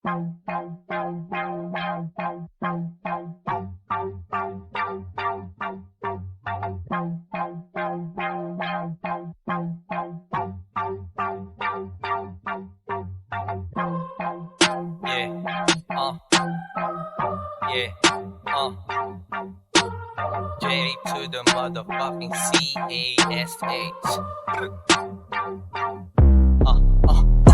J to the motherfucking C-A-S-H.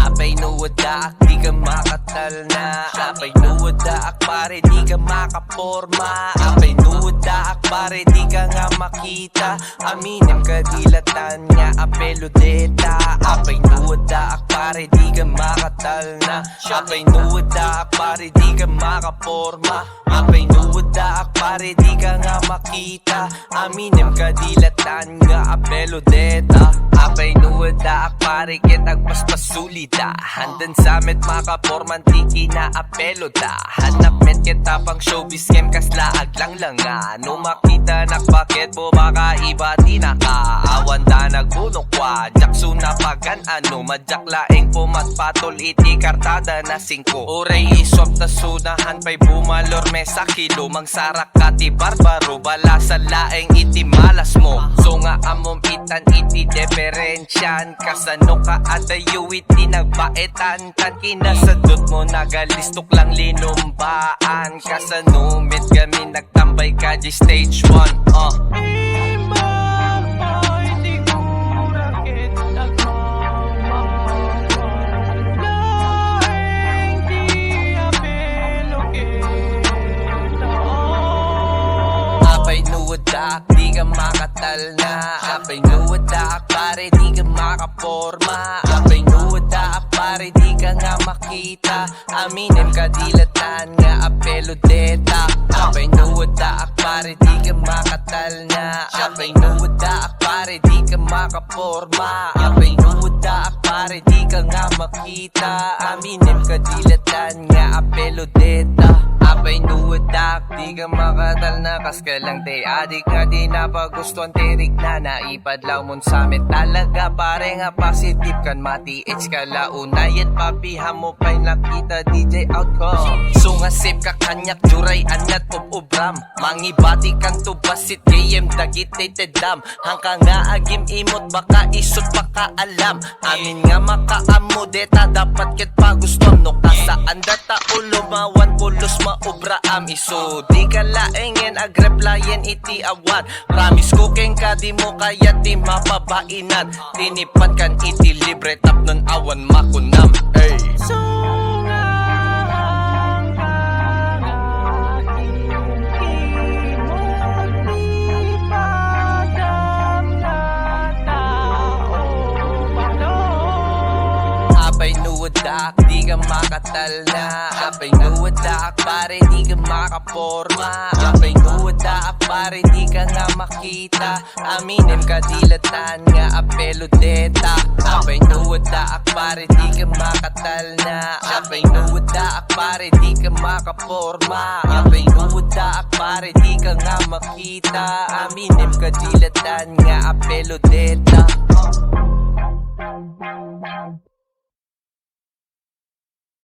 Apay nuwadak, di ka makatal na. Apay nuwadak, pare di ka makaporma. Apay nuwadak, pare di ka nga makita. Aminin ka dilatan nga apeludeta. Apay nuwadak, pare di ka makatal na. Apay nuwadak, pare di ka makaporma. Apay nuwadak, pare di ka nga makita. Aminin ka dilatan nga apeludeta. Apay nuwadak, pare kitag paspasulida. Handan sa met makaporman tiki na apelo da. Hanap met kita pang showbiz game kaslaag lang nga. No makita nakbakit mo baka iba di naka. Awan da nagbunok kwa jakso na pagan ano. Madyak laeng pumatpatol iti kartada na 5. Uray iswap ta sunahan pa'y bumalor mesa kilo. Mangsarak ka ti barbaro bala sa laeng iti malas mo. So nga amom itan iti deferensyan. Kasano ka adayo iti nagbaetan. Tan kinasadot mo nagalistok lang linumbaan. Kasanumit kami nagtambay ka di stage 1. Apay nuwadak, di ka makatal na. Apay nuwadak, pare di ka makaporma. Apay nuwadak, pare di ka nga makita. Aminin ka dilatan nga apeludeta. Apay nuwadak, pare di ka makatal na. Apay nuwadak, pare di ka makaporma. Apay nuwadak, pare di ka nga makita. Aminin ka dilatan nga apeludeta. Apay nuwadak, di ka makatal na. Kas ka lang te adik nga di napagustuhan tirik na. Naipadlaw mon samit talaga pare nga positive kan mati-H ka launayat papiham mo pa'y nakita DJ outcome. So nga save ka kanyak juray anat ubram. Mangibati kang tubasit KM dagit dam. Hangka nga agim imot baka isot baka alam. Amin nga makaamo deta dapat ket pagustuhan no kasaan data ulo mawan pulos maubraam. Iso di ka laengen agreplyen iti awan. Promise ko keng ka di mo kaya ti mapabainan. Tinipan kan iti libre tap nun awan makunam. Hey. So apay nuwadak, di ka makatal na. Apay nuwadak, pare di ka makaporma. Apay nuwadak, pare di ka nga makita. Aminin ka dilatan nga apeludeta. Apay nuwadak, pare di ka makatal na. Apay nuwadak, pare di ka makaporma. Apay nuwadak, pare di ka nga makita. Aminin ka dilatan nga apeludeta.